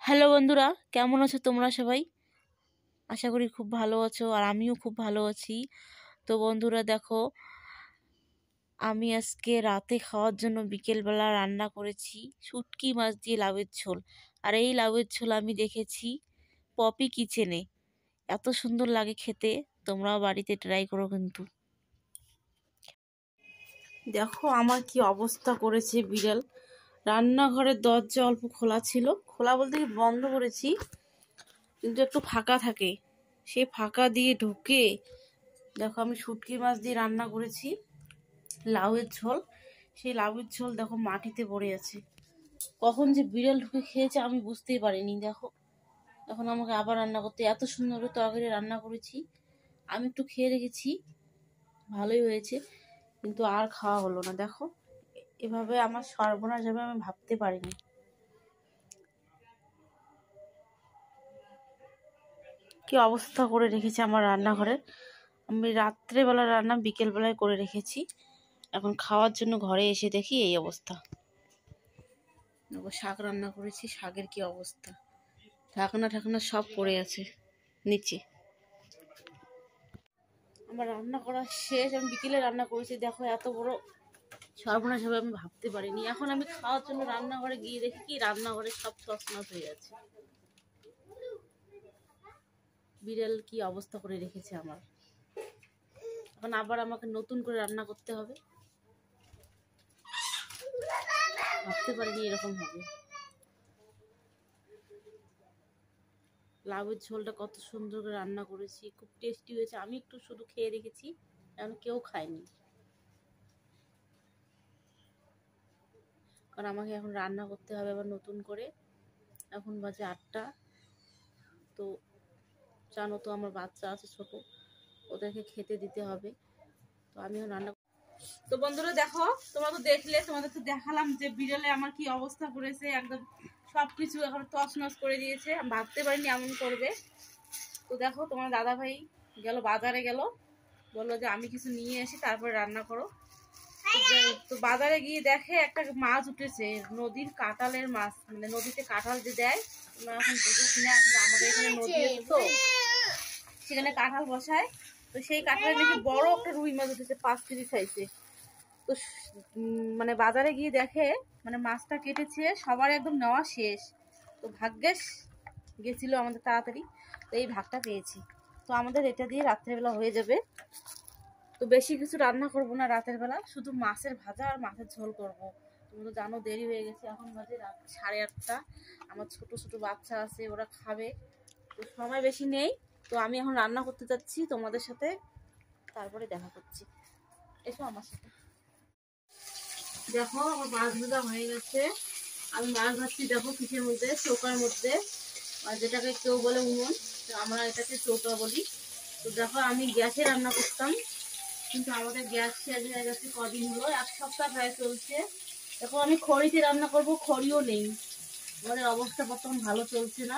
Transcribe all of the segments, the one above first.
Hello বন্ধুরা, কেমন আছো তোমরা সবাই? আশা করি খুব ভালো আছো, আর আমিও খুব ভালো আছি। তো বন্ধুরা দেখো, আমি আজকে রাতে খাওয়ার জন্য বিকেলবেলা রান্না করেছি শুটকি মাছ দিয়ে লাউয়ের ঝোল। আর এই লাউয়ের ঝোল আমি দেখেছি পপি কিচেনে। এত সুন্দর লাগে খেতে, তোমরাও বাড়িতে ট্রাই করো কিন্তু। দেখো আমার কি অবস্থা করেছে বিড়াল। রান্নাঘরের দরজা অল্প খোলা ছিল, খোলা বলতে কি বন্ধ করেছি, কিন্তু একটু ফাঁকা থাকে, সেই ফাঁকা দিয়ে ঢুকে দেখো আমি শুটকি মাছ দিয়ে রান্না করেছি লাউয়ের ঝোল। সেই লাউয়ের ঝোল দেখো মাটিতে পড়ে আছে। কখন যে বিড়াল ঢুকে খেয়েছে আমি বুঝতেই পারিনি। দেখো এখন আমাকে আবার রান্না করতে, এত সুন্দর করে তরকারি রান্না করেছি। আমি একটু খেয়ে রেখেছি, ভালোই হয়েছে, কিন্তু আর খাওয়া হলো না। দেখো এভাবে আমার সর্বনাশ যাবে আমি ভাবতে পারিনি। কি অবস্থা করে রেখেছে আমার রান্নাঘরের। আমি রাত্রেবেলা রান্না বিকেলবেলায় করে রেখেছি, এখন খাওয়ার জন্য ঘরে এসে দেখি এই অবস্থা। শাক রান্না করেছি, শাকের কি অবস্থা, ঢাকনা ঢাকনা সব পড়ে আছে নিচে। আমার রান্না করা শেষ, আমি বিকেলে রান্না করেছি। দেখো এত বড় সর্বনাশ হবে আমি ভাবতে পারিনি। এখন আমি খাওয়ার জন্য রান্নাঘরে গিয়ে দেখি কি রান্নাঘরে সব তছনছ হয়ে আছে। বিড়াল কি অবস্থা করে রেখেছে আমার। এখন আবার আমাকে নতুন করে রান্না করতে হবে, ভাবতে পারিনি এরকম হবে। লাউয়ের ঝোলটা কত সুন্দর করে রান্না করেছি, খুব টেস্টি হয়েছে। আমি একটু শুধু খেয়ে রেখেছি, এখন কেউ খায়নি, কারণ আমাকে এখন রান্না করতে হবে আবার নতুন করে। এখন বাজে 8টা। তো জানো তো আমার বাচ্চা আছে ছোট, ওদেরকে খেতে দিতে হবে। তো আমি এখন রান্না। তো বন্ধুরা দেখো, তোমরা তো দেখলে, তোমাদের তো দেখালাম যে বিড়ালে আমার কি অবস্থা করেছে, একদম সবকিছু এখন তছনছ করে দিয়েছে। আমি ভাবতে পারিনি এমন করবে। তো দেখো তোমার দাদা ভাই গেল বাজারে, গেল, বললো যে আমি কিছু নিয়ে আসি তারপরে রান্না করো। তো বাজারে গিয়ে দেখে একটা মাছ উঠেছে, নদীর কাঁঠালের মাছ, মানে নদীতে কাঁঠাল যে দেয়, তোমরা এখন বুঝো কিনা, আমাদের এখানে নদী আছে তো সেখানে কাঁঠাল বসায়। তো সেই কাঁঠালের নাকি বড় একটা রুই মাছ উঠেছে, 5 কেজি সাইজে। তো মানে বাজারে গিয়ে দেখে, মানে মাছটা কেটেছে সবার একদম নেওয়া শেষ। তো ভাগ্যেস গেছিল আমাদের তাড়াতাড়ি, তো এই ভাগটা পেয়েছি। তো আমাদের এটা দিয়ে রাত্রেবেলা হয়ে যাবে। তো বেশি কিছু রান্না করব না রাতের বেলা, শুধু মাছের ভাজা আর মাছের ঝোল করব। তুমি তো জানো দেরি হয়ে গেছে, এখন বাজে রাত 8:30। আমার ছোট ছোট বাচ্চা আছে, ওরা খাবে, তো সময় বেশি নেই। তো আমি এখন রান্না করতে যাচ্ছি তোমাদের সাথে, তারপরে দেখা করছি। এসো আমার সাথে। দেখো আমার মাছ ভাজা হয়ে গেছে। আমি মাছ ভাজছি দেখো কিসের মধ্যে, চৌকার মধ্যে, আর যেটাকে কেউ বলে উনুন, আমরা এটাকে চৌকা বলি। তো দেখো আমি গ্যাসে রান্না করতাম, কিন্তু আমাদের গ্যাস শেষ হয়ে গেছে কদিন হলো, 1 সপ্তাহ প্রায় চলছে। এখন আমি খড়িতে রান্না করব, খড়িও নেই। আমাদের অবস্থা বর্তমান ভালো চলছে না।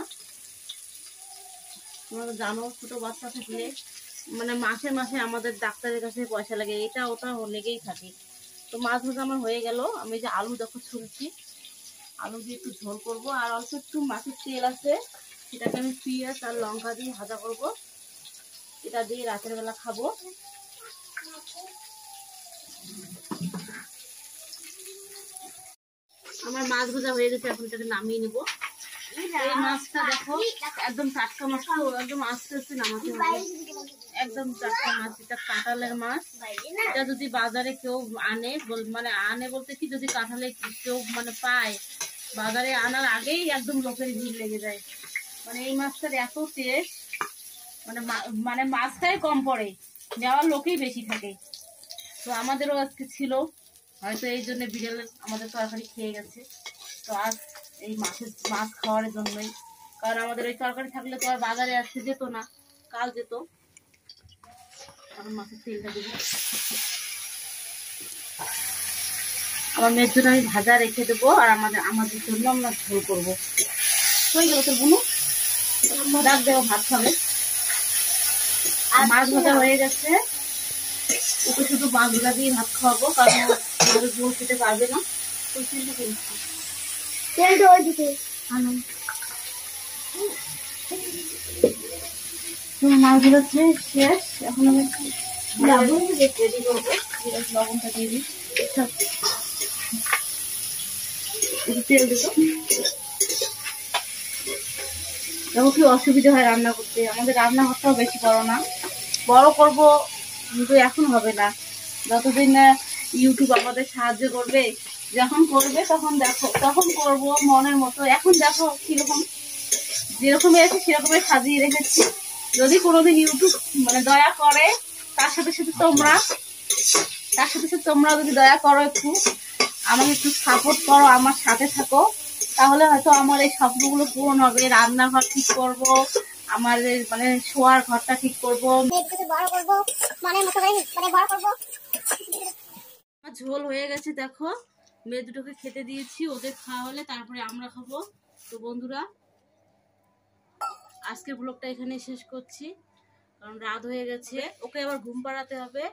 তোমরা জানো ছোট বাচ্চা থাকলে মানে মাসে মাসে আমাদের ডাক্তারের কাছে পয়সা লাগে, এটা ওটা লেগেই থাকে। তো মাছ ভাজা আমার হয়ে গেল। আমি যে আলু দেখো ছুলছি, আলু দিয়ে একটু ঝোল করবো, আর অল্প একটু মাছের তেল আছে, সেটাকে আমি পেঁয়াজ আর লঙ্কা দিয়ে ভাজা করব। এটা দিয়ে রাতের বেলা খাবো। আমার মাছ ভাজা হয়ে গেছে, এখন এটাকে নামিয়ে নিব। এই মাছটা দেখো একদম টাটকা মাছ, একদম আস্তে আস্তে নামাতে হবে, একদম টাটকা মাছ। এটা কাঁঠালের মাছ। এটা যদি বাজারে কেউ আনে, মানে আনে বলতে কি, যদি কাঁঠালে কেউ মানে পায়, বাজারে আনার আগেই একদম লোকের ভিড় লেগে যায়। মানে এই মাছটার এত টেস্ট, মানে মানে মাছটাই কম পড়ে, নেওয়ার লোকেই বেশি থাকে। তো আমাদেরও আজকে ছিল, হয়তো এই জন্য বিড়াল আমাদের তরকারি খেয়ে গেছে। তো আজ এই মাছ খাওয়ার জন্যই, কারণ আমাদের ওই তরকারি থাকলে তো আর বাজারে আসতে যেত না, কাল যেত। এখন মাছের তেলটা দেবো। আমার মেয়ের জন্য আমি ভাজা রেখে দেবো, আর আমাদের জন্য আমরা ঝোল করবো। হয়ে গেল তো বুনু, ডাক দেবো, ভাত খাবে। মাছ ভাজা হয়ে গেছে, ওকে শুধু মাছ ভাজা দিয়ে ভাত খাওয়াবো, কারণ তাহলে ঝোল খেতে পারবে না। তো তেলটা কিনছি, তেলটা ওই দিকে আনুন। তো মাছগুলো শেষ, এখন আমি লবণ রেডি করবো। লবণটা দিয়ে দিই, একটু তেল দেবো। দেখো কি অসুবিধা হয় রান্না করতে, আমাদের রান্নাঘরটাও বেশি বড় না, বড় করব কিন্তু এখন হবে না, যতদিন না ইউটিউব আমাদের সাহায্য করবে। যখন করবে তখন দেখো, তখন করব মনের মতো। এখন দেখো কিরকম, যেরকম এসে সেরকমই সাজিয়ে রেখেছি। যদি কোনোদিন ইউটিউব মানে দয়া করে, তার সাথে সাথে তোমরা যদি দয়া করো, একটু আমাকে একটু সাপোর্ট করো, আমার সাথে থাকো, তাহলে হয়তো আমার এই স্বপ্নগুলো পূরণ হবে। রান্নাঘর ঠিক করব, আমার মানে শোয়ার ঘরটা ঠিক করবো, বড় করবো, মনের মতো করে মানে বড় করবো। আমার ঝোল হয়ে গেছে দেখো, মেয়ে দুটোকে খেতে দিয়েছি, ওদের খাওয়া হলে তারপরে আমরা খাবো। তো বন্ধুরা, আজকের ব্লগটা এখানে শেষ করছি, কারণ রাত হয়ে গেছে, ওকে আবার ঘুম পাড়াতে হবে।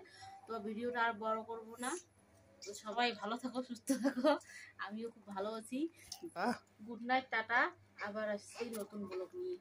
তো ভিডিওটা আর বড় করব না। তো সবাই ভালো থাকো, সুস্থ থাকো, আমিও খুব ভালো আছি। গুড নাইট, টাটা, আবার আসছি নতুন ব্লগ নিয়ে।